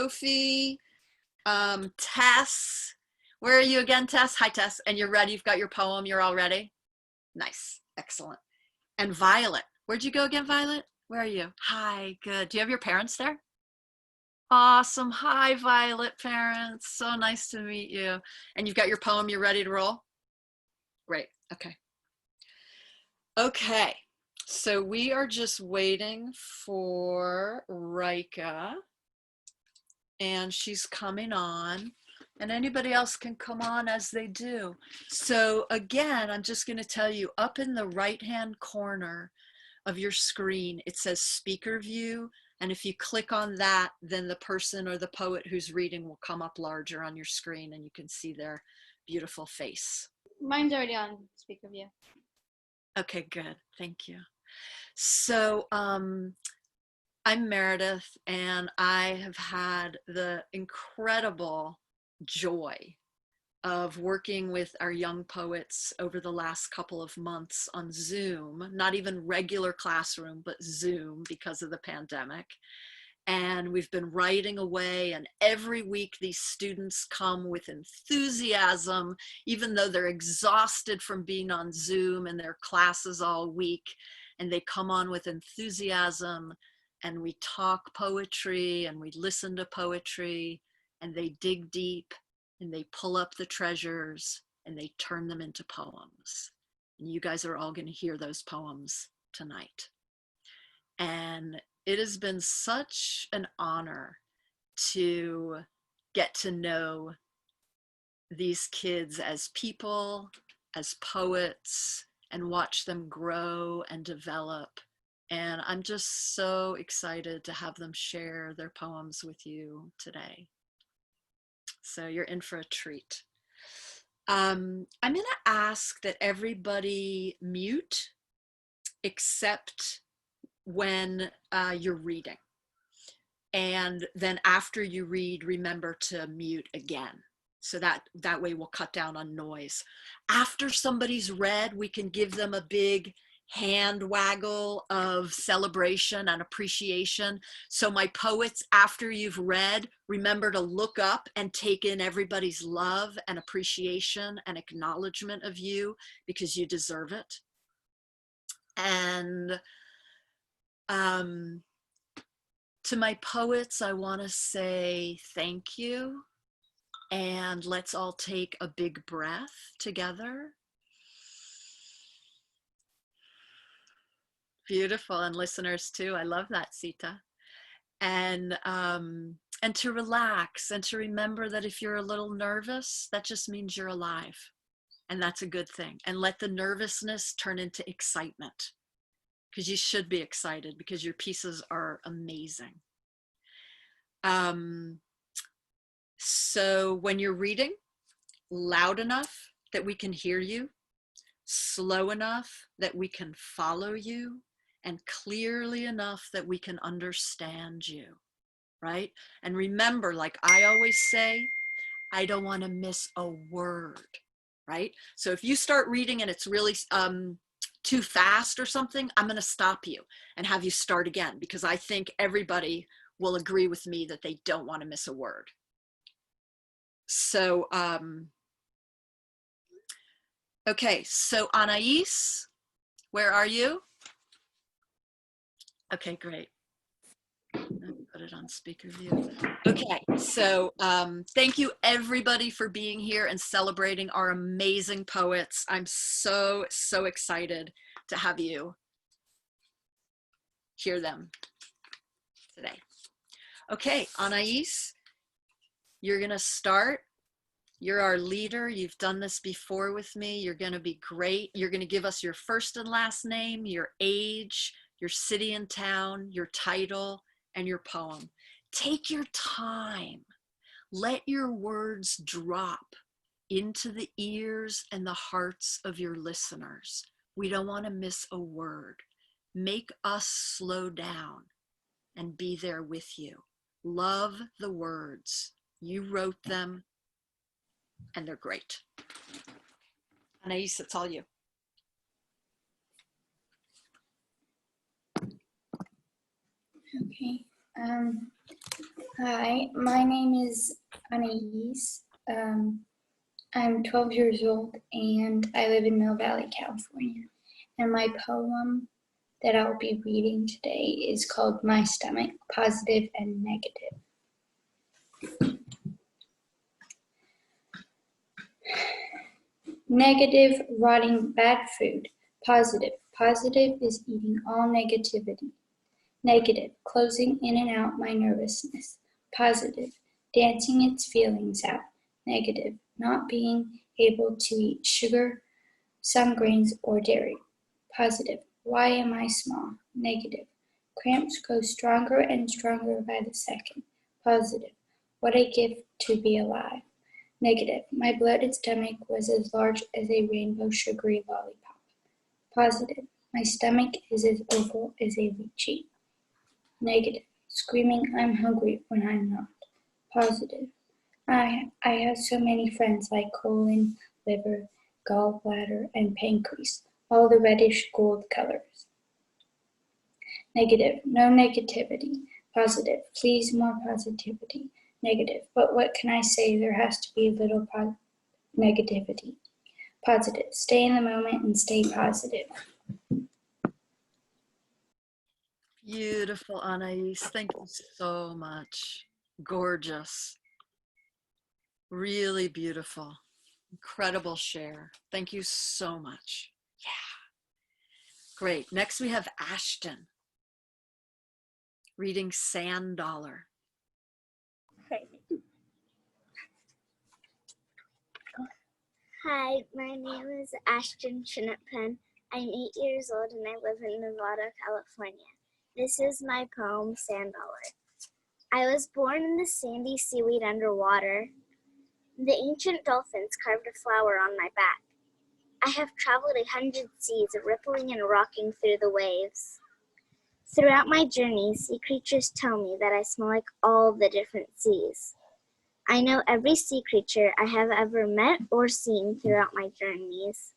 Sophie, Tess. Where are you again, Tess? Hi, Tess. And you're ready? You've got your poem. You're all ready? Nice. Excellent. And Violet. Where'd you go again, Violet? Where are you? Hi. Good. Do you have your parents there? Awesome. Hi, Violet parents. So nice to meet you. And you've got your poem. You're ready to roll? Great. Okay. Okay. So we are just waiting for Rika. And she's coming on, and anybody else can come on as they do. So again, I'm just going to tell you, up in the right-hand corner of your screen, it says speaker view. And if you click on that, then the person or the poet who's reading will come up larger on your screen and you can see their beautiful face. Mine's already on speaker view. Okay, good. Thank you. So, I'm Meredith, and I have had the incredible joy of working with our young poets over the last couple of months on Zoom, not even regular classroom, but Zoom because of the pandemic. And we've been writing away, and every week these students come with enthusiasm, even though they're exhausted from being on Zoom and their classes all week, and they come on with enthusiasm. And we talk poetry and we listen to poetry, and they dig deep and they pull up the treasures and they turn them into poems. And you guys are all going to hear those poems tonight. And it has been such an honor to get to know these kids as people, as poets, and watch them grow and develop. And I'm just so excited to have them share their poems with you today. So you're in for a treat. I'm going to ask that everybody mute except when you're reading. And then after you read, remember to mute again. So that way we'll cut down on noise. After somebody's read, we can give them a big hand waggle of celebration and appreciation. So my poets, after you've read, remember to look up and take in everybody's love and appreciation and acknowledgement of you, because you deserve it. And to my poets, I want to say thank you. And let's all take a big breath together. Beautiful, and listeners too. I love that, Sita. And to relax and to remember that if you're a little nervous, that just means you're alive, and that's a good thing. And let the nervousness turn into excitement, because you should be excited because your pieces are amazing. So when you're reading, loud enough that we can hear you, slow enough that we can follow you, and clearly enough that we can understand you, right? And remember, like I always say, I don't want to miss a word, right? So if you start reading and it's really too fast or something, I'm going to stop you and have you start again, because I think everybody will agree with me that they don't want to miss a word. So, okay, so Anais, where are you? Okay, great. Put it on speaker view. Okay, so thank you everybody for being here and celebrating our amazing poets. I'm so excited to have you hear them today. Okay, Anais, you're gonna start. You're our leader. You've done this before with me. You're gonna be great. You're gonna give us your first and last name, your age, your city and town, your title, and your poem. Take your time. Let your words drop into the ears and the hearts of your listeners. We don't want to miss a word. Make us slow down and be there with you. Love the words. You wrote them, and they're great. Anais, it's all you. Okay. Um, Hi, my name is Anais. I'm 12 years old and I live in Mill Valley, California. And my poem that I'll be reading today is called My Stomach, Positive and Negative. Negative, rotting bad food. Positive, positive is eating all negativity. Negative, closing in and out my nervousness. Positive, dancing its feelings out. Negative, not being able to eat sugar, some grains, or dairy. Positive, why am I small? Negative, cramps grow stronger and stronger by the second. Positive, what a gift to be alive. Negative, my bloated stomach was as large as a rainbow sugary lollipop. Positive, my stomach is as oval as a lychee. Negative, screaming I'm hungry when I'm not. Positive, I have so many friends like colon, liver, gallbladder, and pancreas, all the reddish gold colors. Negative, no negativity. Positive, please more positivity. Negative, but what can I say? There has to be a little negativity. Positive, stay in the moment and stay positive. Beautiful, Anais. Thank you so much. Gorgeous. Really beautiful. Incredible share. Thank you so much. Yeah. Great. Next we have Ashtyn reading Sand Dollar. Hi, my name is Ashtyn Chinappan. I'm 8 years old and I live in Nevada, California. This is my poem, Sand Dollar. I was born in the sandy seaweed underwater. The ancient dolphins carved a flower on my back. I have traveled 100 seas, rippling and rocking through the waves. Throughout my journeys, sea creatures tell me that I smell like all the different seas. I know every sea creature I have ever met or seen throughout my journeys.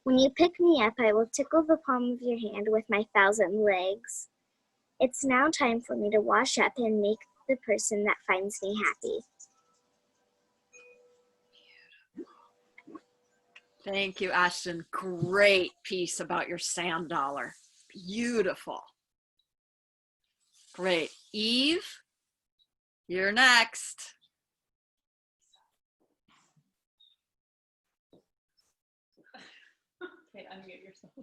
When you pick me up, I will tickle the palm of your hand with my 1,000 legs. It's now time for me to wash up and make the person that finds me happy. Thank you, Ashtyn. Great piece about your sand dollar. Beautiful. Great. Eve, you're next. Okay, unmute yourself.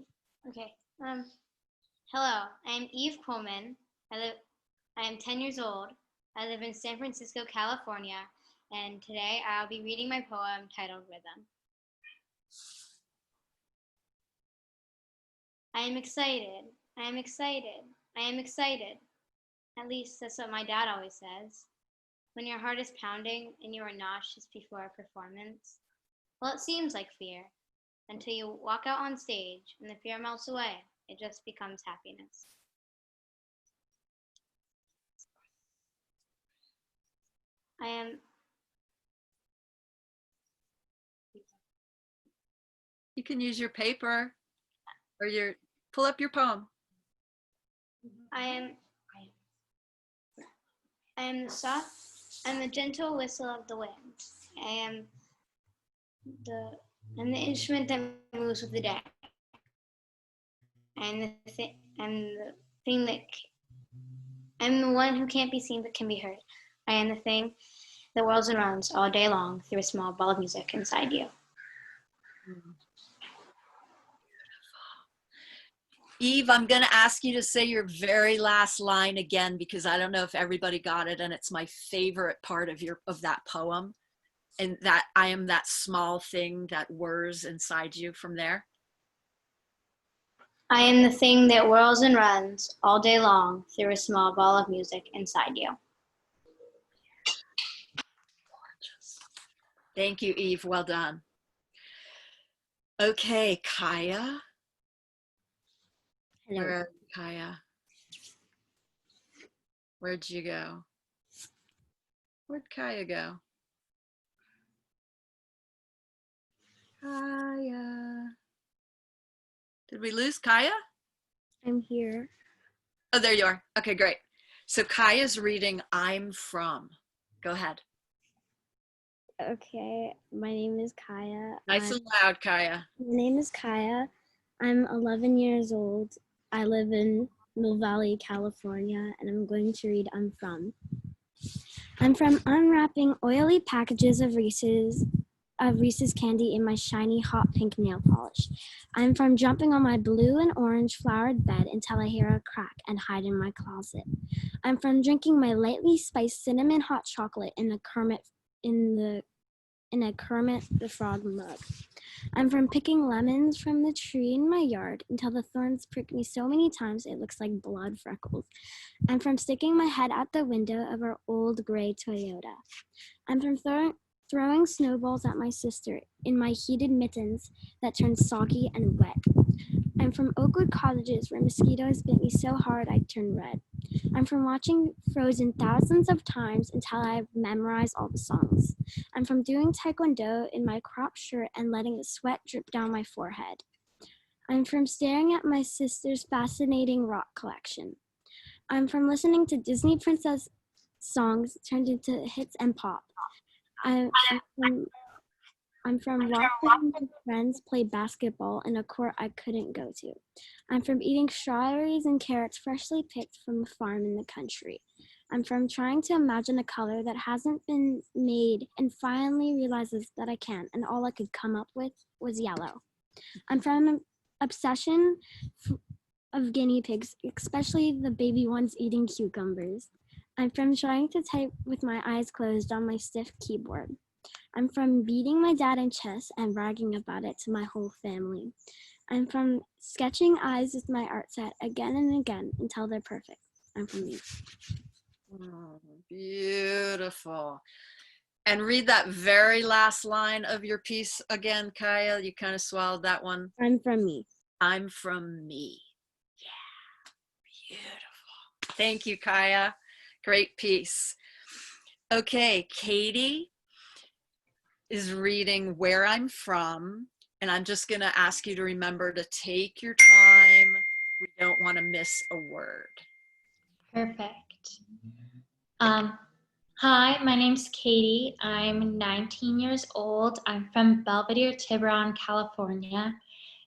Okay. Hello, I'm Eve Colman. I am 10 years old. I live in San Francisco, California, and today I'll be reading my poem titled Rhythm. I am excited. I am excited. I am excited. At least that's what my dad always says. When your heart is pounding and you are nauseous before a performance, well, it seems like fear. Until you walk out on stage and the fear melts away, it just becomes happiness. You can use your paper or pull up your poem. I am the gentle whistle of the wind. I am the instrument that moves with the day. I'm the one who can't be seen but can be heard. I am the thing that whirls and runs all day long through a small ball of music inside you. Eve, I'm going to ask you to say your very last line again because I don't know if everybody got it, and it's my favorite part of that poem. And that I am that small thing that whirs inside you from there. I am the thing that whirls and runs all day long through a small ball of music inside you. Gorgeous. Thank you, Eve. Well done. Okay, Kaiya. Hello. Where are you, Kaiya? Where'd you go? Where'd Kaiya go? Kaiya. Did we lose Kaiya? I'm here. Oh, there you are. Okay, great. So Kaya's reading I'm From. Go ahead. Okay, my name is Kaiya. Nice and loud, Kaya. My name is Kaiya. I'm 11 years old. I live in Mill Valley, California, and I'm going to read I'm From. I'm from unwrapping oily packages of Reese's candy in my shiny hot pink nail polish. I'm from jumping on my blue and orange flowered bed until I hear a crack and hide in my closet. I'm from drinking my lightly spiced cinnamon hot chocolate in a Kermit the Frog mug. I'm from picking lemons from the tree in my yard until the thorns prick me so many times it looks like blood freckles. I'm from sticking my head out the window of our old gray Toyota. I'm from throwing snowballs at my sister in my heated mittens that turned soggy and wet. I'm from Oakwood cottages where mosquitoes bit me so hard I turned red. I'm from watching Frozen thousands of times until I've memorized all the songs. I'm from doing taekwondo in my crop shirt and letting the sweat drip down my forehead. I'm from staring at my sister's fascinating rock collection. I'm from listening to Disney princess songs turned into hits and pop. I'm from watching my friends play basketball in a court I couldn't go to. I'm from eating strawberries and carrots freshly picked from a farm in the country. I'm from trying to imagine a color that hasn't been made and finally realizes that I can, and all I could come up with was yellow. I'm from an obsession of guinea pigs, especially the baby ones eating cucumbers. I'm from trying to type with my eyes closed on my stiff keyboard. I'm from beating my dad in chess and bragging about it to my whole family. I'm from sketching eyes with my art set again and again until they're perfect. I'm from me. Oh, beautiful. And read that very last line of your piece again, Kaya. You kind of swallowed that one. I'm from me. I'm from me. Yeah, beautiful. Thank you, Kaya. Great piece. Okay, Katie is reading Where I'm From, and I'm just going to ask you to remember to take your time. We don't want to miss a word. Perfect. Hi, my name's Katie. I'm 19 years old. I'm from Belvedere, Tiburon, California,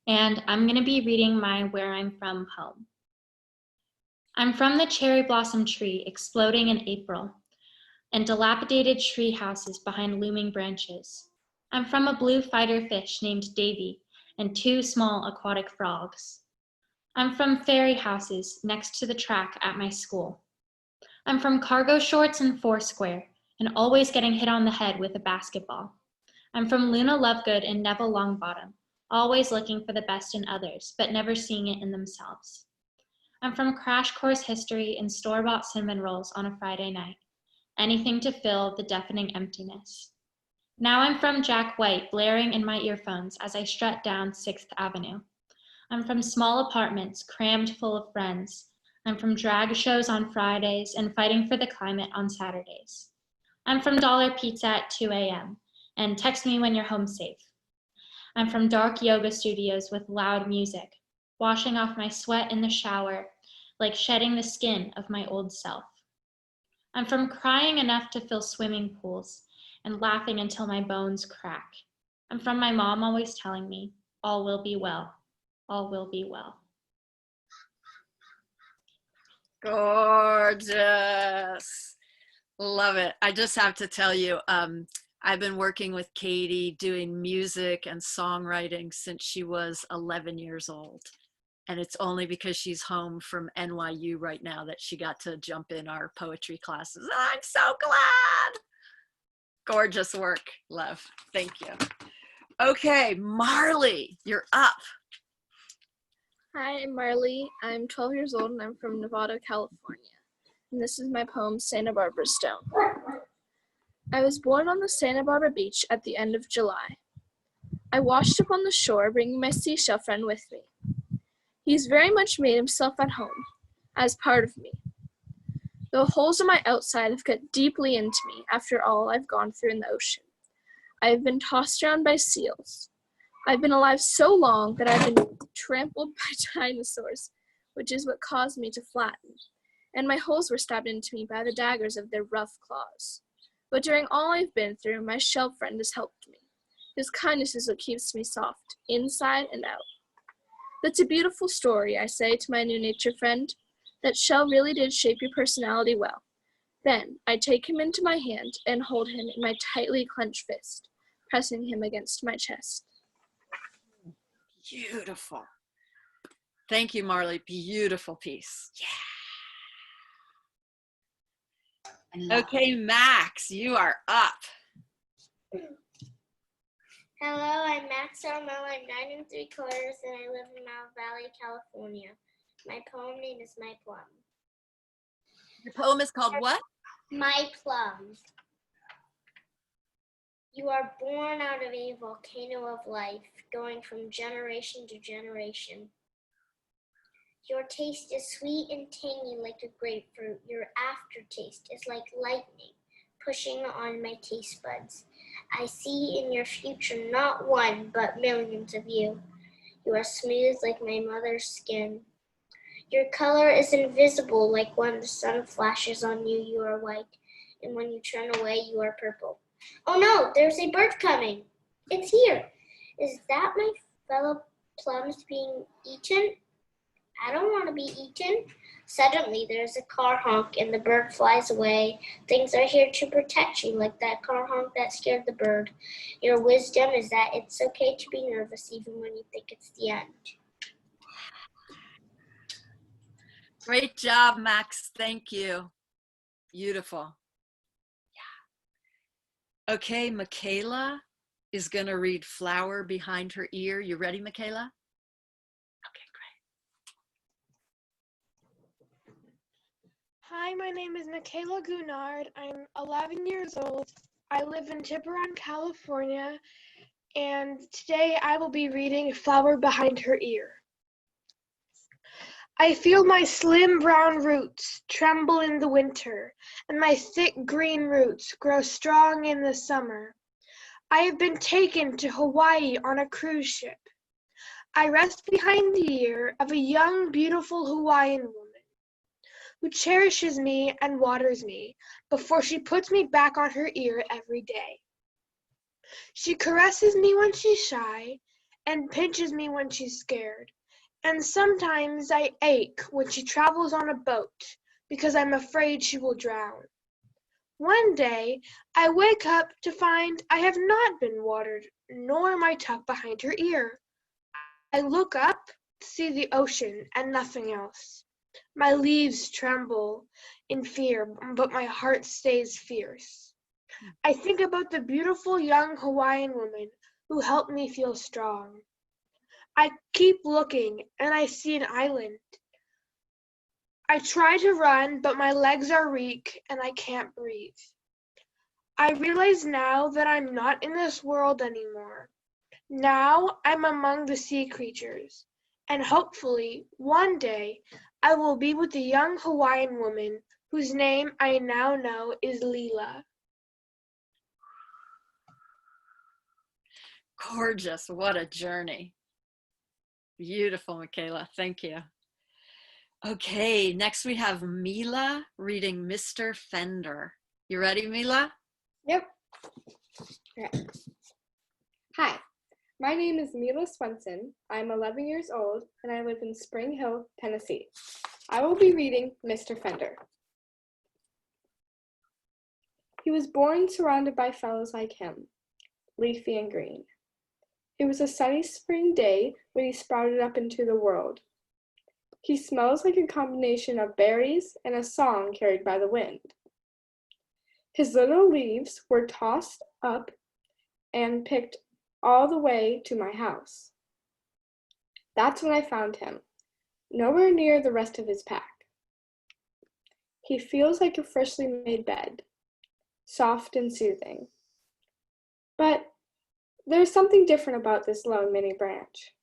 and I'm going to be reading my Where I'm From poem. I'm from the cherry blossom tree exploding in April, and dilapidated tree houses behind looming branches. I'm from a blue fighter fish named Davy and 2 small aquatic frogs. I'm from fairy houses next to the track at my school. I'm from cargo shorts and Foursquare and always getting hit on the head with a basketball. I'm from Luna Lovegood and Neville Longbottom, always looking for the best in others, but never seeing it in themselves. I'm from Crash Course History and store-bought cinnamon rolls on a Friday night. Anything to fill the deafening emptiness. Now I'm from Jack White, blaring in my earphones as I strut down 6th Avenue. I'm from small apartments crammed full of friends. I'm from drag shows on Fridays and fighting for the climate on Saturdays. I'm from Dollar Pizza at 2 a.m. and text me when you're home safe. I'm from dark yoga studios with loud music, washing off my sweat in the shower, like shedding the skin of my old self. I'm from crying enough to fill swimming pools and laughing until my bones crack. I'm from my mom always telling me, all will be well, all will be well. Gorgeous. Love it. I just have to tell you, I've been working with Katie doing music and songwriting since she was 11 years old. And it's only because she's home from NYU right now that she got to jump in our poetry classes. I'm so glad. Gorgeous work, love. Thank you. Okay, Marley, you're up. Hi, I'm Marley. I'm 12 years old and I'm from Nevada, California. And this is my poem, Santa Barbara Stone. I was born on the Santa Barbara beach at the end of July. I washed up on the shore, bringing my seashell friend with me. He's very much made himself at home, as part of me. The holes in my outside have cut deeply into me after all I've gone through in the ocean. I have been tossed around by seals. I've been alive so long that I've been trampled by dinosaurs, which is what caused me to flatten. and my holes were stabbed into me by the daggers of their rough claws. But during all I've been through, my shell friend has helped me. His kindness is what keeps me soft, inside and out. That's a beautiful story, I say to my new nature friend. That shell really did shape your personality well. Then I take him into my hand and hold him in my tightly clenched fist, pressing him against my chest. Beautiful. Thank you, Marley. Beautiful piece. Yeah. Okay, Max, you are up. Hello, I'm Max Armel. I'm 9 3/4 and I live in Mountain Valley, California. My poem name is My Plum. Your poem is called what? My Plum. You are born out of a volcano of life, going from generation to generation. Your taste is sweet and tangy like a grapefruit. Your aftertaste is like lightning, pushing on my taste buds. I see in your future not one, but millions of you. You are smooth like my mother's skin. Your color is invisible, like when the sun flashes on you, you are white, and when you turn away, you are purple. Oh no, there's a bird coming. It's here. Is that my fellow plums being eaten? I don't want to be eaten. Suddenly, there's a car honk and the bird flies away. Things are here to protect you, like that car honk that scared the bird. Your wisdom is that it's okay to be nervous even when you think it's the end. Great job, Max. Thank you. Beautiful. Yeah. Okay, Mikayla is going to read Flower Behind Her Ear. You ready, Mikayla? Okay, great. Hi, my name is Mikayla Gounard. I'm 11 years old. I live in Tiburon, California, and today I will be reading Flower Behind Her Ear. I feel my slim brown roots tremble in the winter, and my thick green roots grow strong in the summer. I have been taken to Hawaii on a cruise ship. I rest behind the ear of a young, beautiful Hawaiian woman who cherishes me and waters me before she puts me back on her ear every day. She caresses me when she's shy and pinches me when she's scared. And sometimes I ache when she travels on a boat because I'm afraid she will drown. One day, I wake up to find I have not been watered, nor am I tucked behind her ear. I look up to see the ocean and nothing else. My leaves tremble in fear, but my heart stays fierce. I think about the beautiful young Hawaiian woman who helped me feel strong. I keep looking, and I see an island. I try to run, but my legs are weak, and I can't breathe. I realize now that I'm not in this world anymore. Now I'm among the sea creatures, and hopefully, one day, I will be with the young Hawaiian woman whose name I now know is Lila. Gorgeous. What a journey. Beautiful, Mikayla. Thank you. Okay, next we have Mila reading Mr. Fender. You ready, Mila? Yep. Okay. Hi, my name is Mila Swendsen. I'm 11 years old and I live in Spring Hill, Tennessee. I will be reading Mr. Fender. He was born surrounded by fellows like him, leafy and green. It was a sunny spring day when he sprouted up into the world. He smells like a combination of berries and a song carried by the wind. His little leaves were tossed up and picked all the way to my house. That's when I found him, nowhere near the rest of his pack. He feels like a freshly made bed, soft and soothing. But there's something different about this lone mini branch.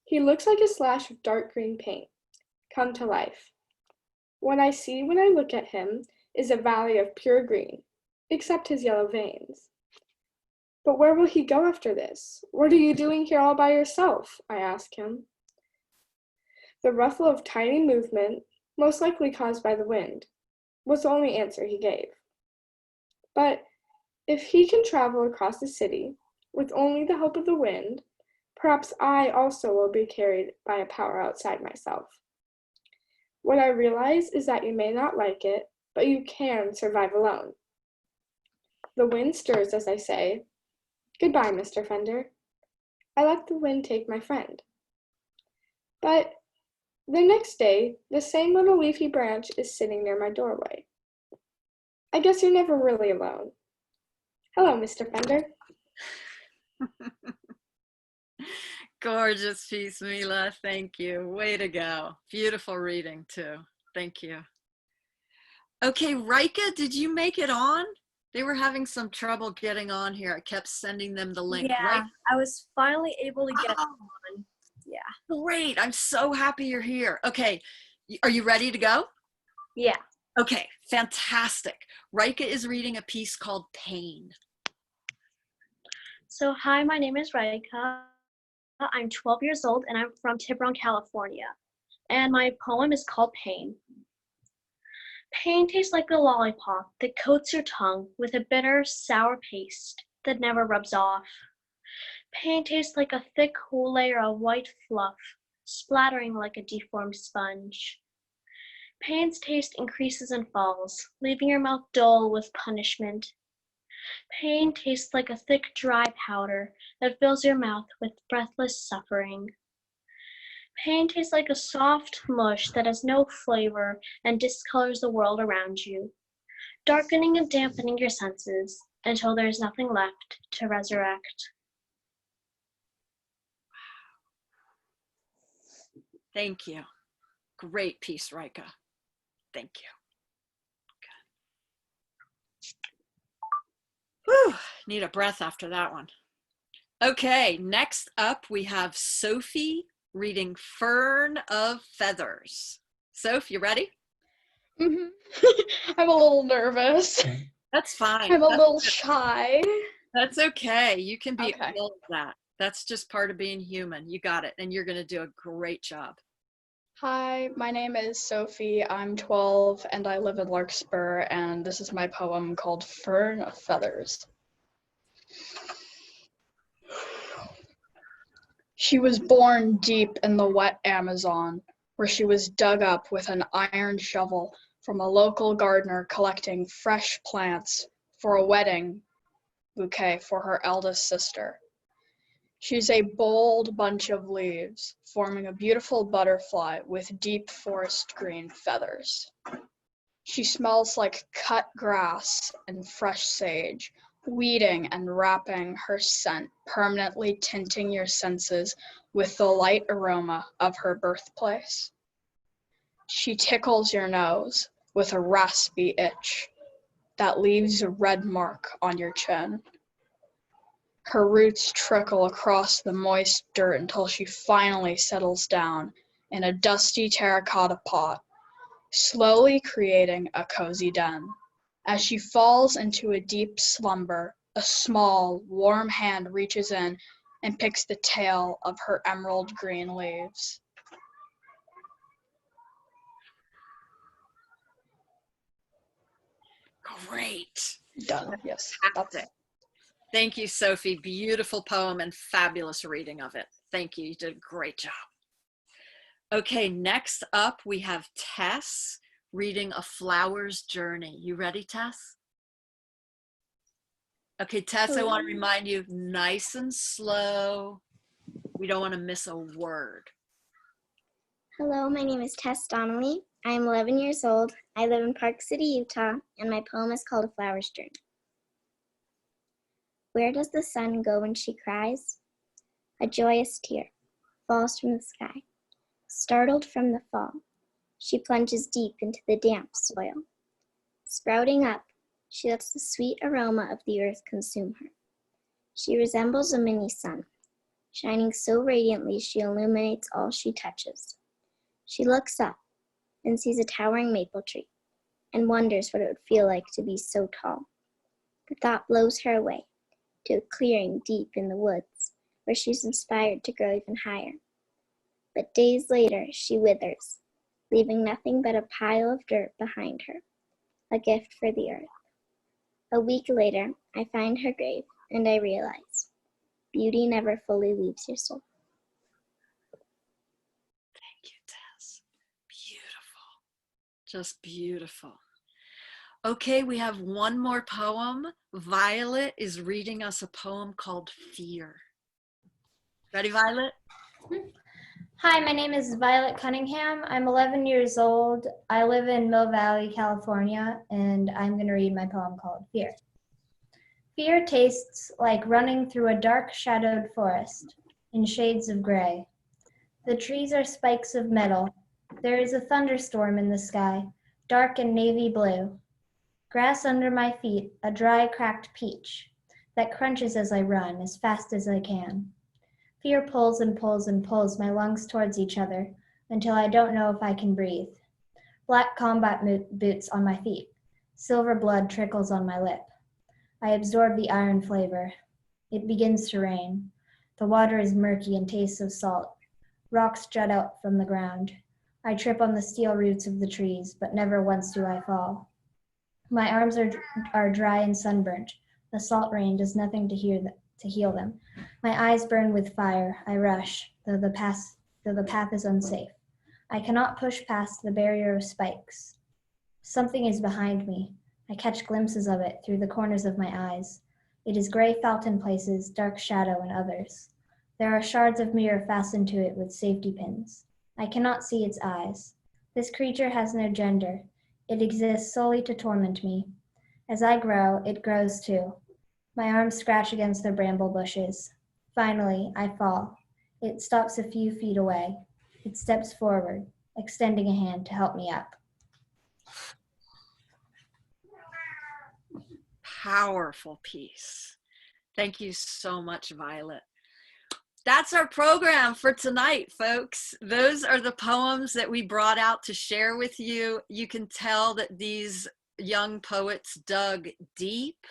He looks like a slash of dark green paint, come to life. What I see when I look at him is a valley of pure green, except his yellow veins. But where will he go after this? What are you doing here all by yourself? I ask him. The ruffle of tiny movement most likely caused by the wind, was the only answer he gave. But if he can travel across the city with only the help of the wind, perhaps I also will be carried by a power outside myself. What I realize is that you may not like it, but you can survive alone. The wind stirs as I say, "Goodbye, Mr. Fender." I let the wind take my friend. But the next day, the same little leafy branch is sitting near my doorway. I guess you're never really alone. Hello, Mr. Fender. Gorgeous piece, Mila. Thank you. Way to go. Beautiful reading, too. Thank you. Okay, Rika, did you make it on? They were having some trouble getting on here. I kept sending them the link. Yeah, Right? I was finally able to get Oh, on. Yeah. great. I'm so happy you're here. Okay, are you ready to go? Yeah. Okay, fantastic. Rika is reading a piece called Pain. So, hi, my name is Rika. I'm 12 years old and I'm from Tiburon, California. And my poem is called Pain. Pain tastes like a lollipop that coats your tongue with a bitter, sour paste that never rubs off. Pain tastes like a thick layer of white fluff, splattering like a deformed sponge. Pain's taste increases and falls, leaving your mouth dull with punishment. Pain tastes like a thick, dry powder that fills your mouth with breathless suffering. Pain tastes like a soft mush that has no flavor and discolors the world around you, darkening and dampening your senses until there is nothing left to resurrect. Thank you. Great piece, Rika. Thank you. Good. Whew, need a breath after that one. Okay, next up we have Sophie reading Fern of Feathers. Soph, you ready? I'm a little nervous. That's fine. I'm a little shy. That's okay. You can be Okay. all of that. That's just part of being human. You got it. And you're going to do a great job. Hi, my name is Sophie. I'm 12 and I live in Larkspur, and this is my poem called Fern of Feathers. She was born deep in the wet Amazon, where she was dug up with an iron shovel from a local gardener collecting fresh plants for a wedding bouquet for her eldest sister. She's a bold bunch of leaves, forming a beautiful butterfly with deep forest green feathers. She smells like cut grass and fresh sage, weeding and wrapping her scent, permanently tinting your senses with the light aroma of her birthplace. She tickles your nose with a raspy itch that leaves a red mark on your chin. Her roots trickle across the moist dirt until she finally settles down in a dusty terracotta pot, slowly creating a cozy den. As she falls into a deep slumber, a small, warm hand reaches in and picks the tail of her emerald green leaves. Great. Done. Yes. Fantastic. Thank you, Sophie. Beautiful poem and fabulous reading of it. Thank you. You did a great job. Okay, next up we have Tess reading A Flower's Journey. You ready, Tess? Okay, Tess, I want to remind you, nice and slow. We don't want to miss a word. Hello, my name is Tess Donnelly. I am 11 years old. I live in Park City, Utah, and my poem is called A Flower's Journey. Where does the sun go when she cries? A joyous tear falls from the sky. Startled from the fall, she plunges deep into the damp soil. Sprouting up, she lets the sweet aroma of the earth consume her. She resembles a mini sun, shining so radiantly she illuminates all she touches. She looks up and sees a towering maple tree and wonders what it would feel like to be so tall. The thought blows her away to a clearing deep in the woods where she's inspired to grow even higher. But days later, she withers leaving nothing but a pile of dirt behind her, a gift for the earth. A week later, I find her grave, and I realize beauty never fully leaves your soul. Thank you, Tess. Beautiful. Just beautiful. Okay, we have one more poem. Violet is reading us a poem called Fear. Ready, Violet? Hi, my name is Violet Cunningham. I'm 11 years old. I live in Mill Valley, California, and I'm going to read my poem called Fear. Fear tastes like running through a dark, shadowed forest in shades of gray. The trees are spikes of metal. There is a thunderstorm in the sky, dark and navy blue. Grass under my feet, a dry, cracked peach that crunches as I run as fast as I can. Fear pulls and pulls and pulls my lungs towards each other until I don't know if I can breathe. Black combat boots on my feet. Silver blood trickles on my lip. I absorb the iron flavor. It begins to rain. The water is murky and tastes of salt. Rocks jut out from the ground. I trip on the steel roots of the trees, but never once do I fall. My arms are dry and sunburnt. The salt rain does nothing to heal them. My eyes burn with fire. I rush, though the path is unsafe. I cannot push past the barrier of spikes. Something is behind me. I catch glimpses of it through the corners of my eyes. It is gray felt in places, dark shadow in others. There are shards of mirror fastened to it with safety pins. I cannot see its eyes. This creature has no gender. It exists solely to torment me. As I grow, it grows too. My arms scratch against the bramble bushes. Finally, I fall. It stops a few feet away. It steps forward, extending a hand to help me up. Powerful piece. Thank you so much, Violet. That's our program for tonight, folks. Those are the poems that we brought out to share with you. You can tell that these young poets dug deep,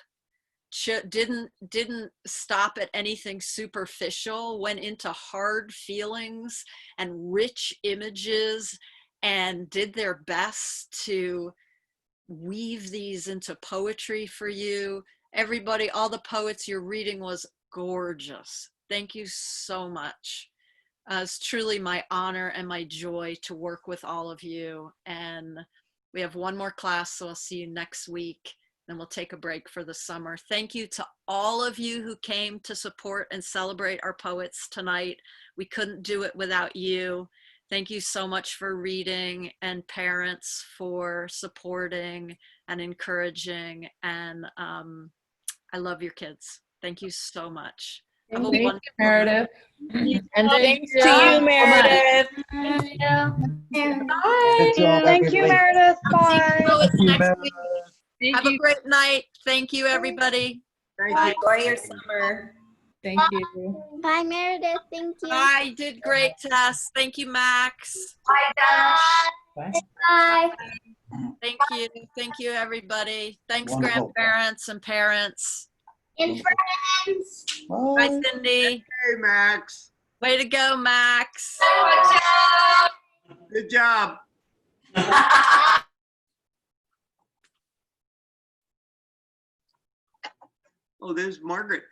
didn't stop at anything superficial, went into hard feelings and rich images, and did their best to weave these into poetry for you. Everybody, all the poets you're reading was gorgeous. Thank you so much. It's truly my honor and my joy to work with all of you. And we have one more class, so I'll see you next week. Then we'll take a break for the summer. Thank you to all of you who came to support and celebrate our poets tonight. We couldn't do it without you. Thank you so much for reading, and parents for supporting and encouraging. And I love your kids. Thank you so much. Thank you, Meredith. And thanks to you, Meredith. Thank you. Bye. Thank you, Meredith. Bye. Have a great night. Thank you, everybody. Enjoy your summer. Thank you. Bye, Meredith. Thank you. I did great, Tess. Thank you, Max. Bye, Dash. Bye. Thank you. Thank you, everybody. Thanks, grandparents and parents. And friends. Bye, Cindy. Hey, Max. Way to go, Max. Good job. Oh, there's Margaret.